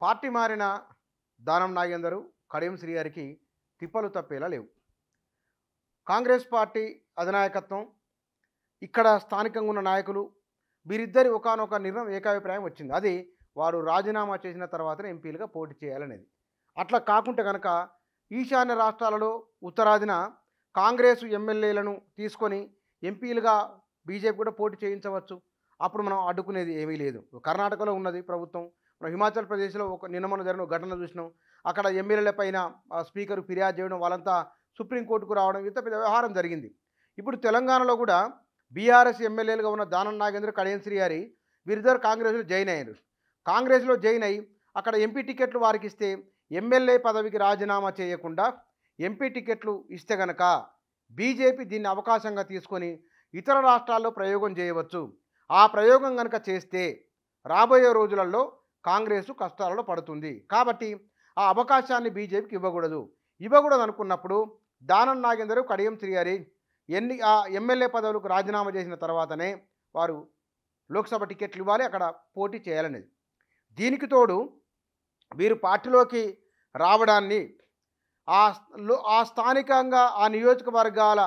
Party మారిన దానం నాగేందరు, కడియం శ్రీ గారికి తిప్పలు తప్పేలా లేవు. కాంగ్రెస్ పార్టీ అధినాయకత్వం, ఇక్కడ స్థానికంగా ఉన్న నాయకులు వీరిద్దరి ఒకానొక నిర్ణయం ఏకాభిప్రాయం వచ్చింది. అది వారు రాజీనామా చేసిన తర్వాతనే ఎంపీలుగా పోటీ చేయాలనేది. అట్లా కాకుంటే కనుక ఈశాన్య రాష్ట్రాలలో ఉత్తరాదిన కాంగ్రెస్ ఎమ్మెల్యేలను తీసుకొని ఎంపీలుగా బీజేపీ కూడా పోటీ చేయించవచ్చు. అప్పుడు మనం అడ్డుకునేది ఏమీ లేదు. కర్ణాటకలో ఉన్నది ప్రభుత్వం, మనం హిమాచల్ ప్రదేశ్లో నిన్న మొన్న జరిగిన ఘటన చూసినాం. అక్కడ ఎమ్మెల్యేల పైన స్పీకర్ ఫిర్యాదు చేయడం, వాళ్ళంతా సుప్రీంకోర్టుకు రావడం, ఇంత పెద్ద వ్యవహారం జరిగింది. ఇప్పుడు తెలంగాణలో కూడా బీఆర్ఎస్ ఎమ్మెల్యేలుగా ఉన్న దానం నాగేంద్ర, కడియం శ్రీ గారి వీరిద్దరు కాంగ్రెస్లో జాయిన్ అయ్యారు. కాంగ్రెస్లో జాయిన్ అయ్యి అక్కడ ఎంపీ టికెట్లు వారికి ఇస్తే ఎమ్మెల్యే పదవికి రాజీనామా చేయకుండా ఎంపీ టికెట్లు ఇస్తే గనక బీజేపీ దీన్ని అవకాశంగా తీసుకొని ఇతర రాష్ట్రాల్లో ప్రయోగం చేయవచ్చు. ఆ ప్రయోగం కనుక చేస్తే రాబోయే రోజులలో కాంగ్రెస్ కష్టాలలో పడుతుంది. కాబట్టి ఆ అవకాశాన్ని బీజేపీకి ఇవ్వకూడదు అనుకున్నప్పుడు దానం నాగేందర్, కడియం శ్రీ గారి ఎమ్మెల్యే పదవులకు రాజీనామా చేసిన తర్వాతనే వారు లోక్సభ టికెట్లు ఇవ్వాలి, అక్కడ పోటీ చేయాలనేది. దీనికి తోడు వీరు పార్టీలోకి రావడాన్ని ఆ స్థానికంగా ఆ నియోజకవర్గాల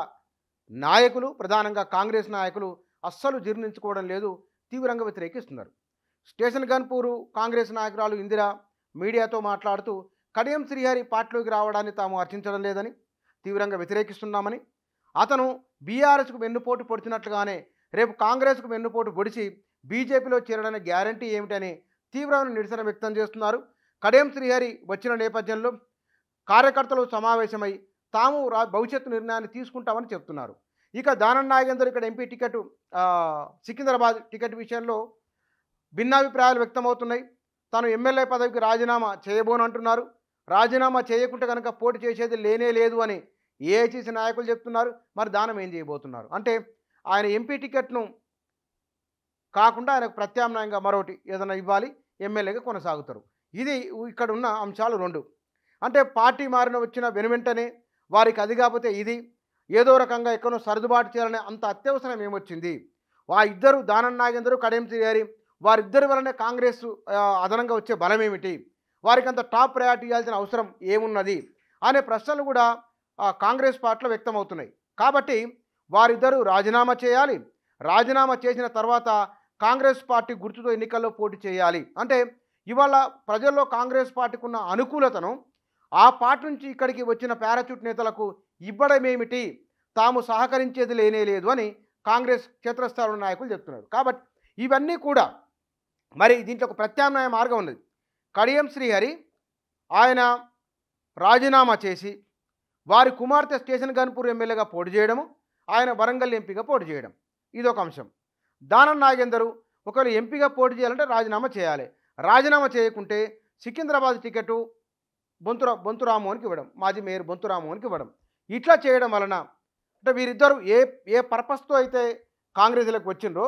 నాయకులు, ప్రధానంగా కాంగ్రెస్ నాయకులు అస్సలు జీర్ణించుకోవడం లేదు, తీవ్రంగా వ్యతిరేకిస్తున్నారు. స్టేషన్ గన్పూరు కాంగ్రెస్ నాయకురాలు ఇందిరా మీడియాతో మాట్లాడుతూ కడియం శ్రీహరి పార్టీలోకి రావడాన్ని తాము అర్చించడం లేదని, తీవ్రంగా వ్యతిరేకిస్తున్నామని, అతను బీఆర్ఎస్కు వెన్నుపోటు పొడిచినట్లుగానే రేపు కాంగ్రెస్కు వెన్నుపోటు పొడిచి బీజేపీలో చేరడానికి గ్యారంటీ ఏమిటని తీవ్రమైన నిరసన వ్యక్తం చేస్తున్నారు. కడియం శ్రీహరి వచ్చిన నేపథ్యంలో కార్యకర్తలు సమావేశమై తాము భవిష్యత్తు నిర్ణయాన్ని తీసుకుంటామని చెప్తున్నారు. ఇక దానం నాగేందర్ ఇక్కడ ఎంపీ టికెట్ సికింద్రాబాద్ టికెట్ విషయంలో భిన్నాభిప్రాయాలు వ్యక్తమవుతున్నాయి. తాను ఎమ్మెల్యే పదవికి రాజీనామా చేయబోనంటున్నారు. రాజీనామా చేయకుంటే కనుక పోటీ చేసేది లేనే లేదు అని ఏఐసీసీ నాయకులు చెప్తున్నారు. మరి దానం ఏం చేయబోతున్నారు అంటే ఆయన ఎంపీ టికెట్ను కాకుండా ఆయనకు ప్రత్యామ్నాయంగా మరొకటి ఏదైనా ఇవ్వాలి, ఎమ్మెల్యేగా కొనసాగుతారు. ఇది ఇక్కడ ఉన్న అంశాలు రెండు. అంటే పార్టీ మారిన వచ్చిన వెనువెంటనే వారికి అది కాకపోతే ఇది ఏదో రకంగా ఎక్కడో సర్దుబాటు చేయాలనే అంత అత్యవసరం ఏమొచ్చింది? ఇద్దరు దానం నాగేందర్, కడియం శ్రీ గారి వారిద్దరి వలనే కాంగ్రెస్ అదనంగా వచ్చే బలం ఏమిటి? వారికి అంత టాప్ ప్రయారిటీ ఇవ్వాల్సిన అవసరం ఏమున్నది అనే ప్రశ్నలు కూడా కాంగ్రెస్ పార్టీలో వ్యక్తమవుతున్నాయి. కాబట్టి వారిద్దరూ రాజీనామా చేయాలి. రాజీనామా చేసిన తర్వాత కాంగ్రెస్ పార్టీ గుర్తుతో ఎన్నికల్లో పోటీ చేయాలి. అంటే ఇవాళ ప్రజల్లో కాంగ్రెస్ పార్టీకి ఉన్న అనుకూలతను ఆ పార్టీ నుంచి ఇక్కడికి వచ్చిన పారాచూట్ నేతలకు ఇవ్వడమేమిటి? తాము సహకరించేది లేనే లేదు అని కాంగ్రెస్ క్షేత్రస్థాయి నాయకులు చెప్తున్నారు. కాబట్టి ఇవన్నీ కూడా మరి దీంట్లో ఒక ప్రత్యామ్నాయ మార్గం ఉన్నది. కడియం శ్రీహరి ఆయన రాజీనామా చేసి వారి కుమార్తె స్టేషన్ గన్పూర్ ఎమ్మెల్యేగా పోటీ చేయడము, ఆయన వరంగల్ ఎంపీగా పోటీ చేయడం, ఇదొక అంశం. దానం నాగేందరు ఒకవేళ ఎంపీగా పోటీ చేయాలంటే రాజీనామా చేయాలి. రాజీనామా చేయకుంటే సికింద్రాబాద్ టికెట్ బొంతు రామ్మోహన్కి ఇవ్వడం, మాజీ మేయర్ బొంతు రామ్మోహన్కి ఇవ్వడం. ఇట్లా చేయడం వలన అంటే వీరిద్దరూ ఏ పర్పస్తో అయితే కాంగ్రెస్లోకి వచ్చిండ్రో,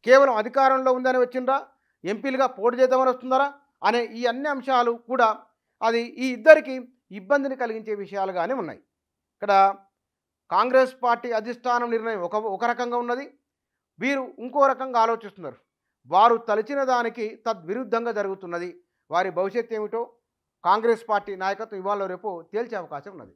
కేవలం అధికారంలో ఉందని వచ్చిండ్రా, ఎంపీలుగా పోటీ చేద్దామని వస్తున్నారా అనే ఈ అన్ని అంశాలు కూడా అది ఈ ఇద్దరికి ఇబ్బందిని కలిగించే విషయాలుగానే ఉన్నాయి. ఇక్కడ కాంగ్రెస్ పార్టీ అధిష్టానం నిర్ణయం ఒక రకంగా ఉన్నది, వీరు ఇంకో రకంగా ఆలోచిస్తున్నారు. వారు తలచిన దానికి తద్విరుద్ధంగా జరుగుతున్నది. వారి భవిష్యత్తు ఏమిటో కాంగ్రెస్ పార్టీ నాయకత్వం ఇవాళ రేపు తేల్చే అవకాశం ఉన్నది.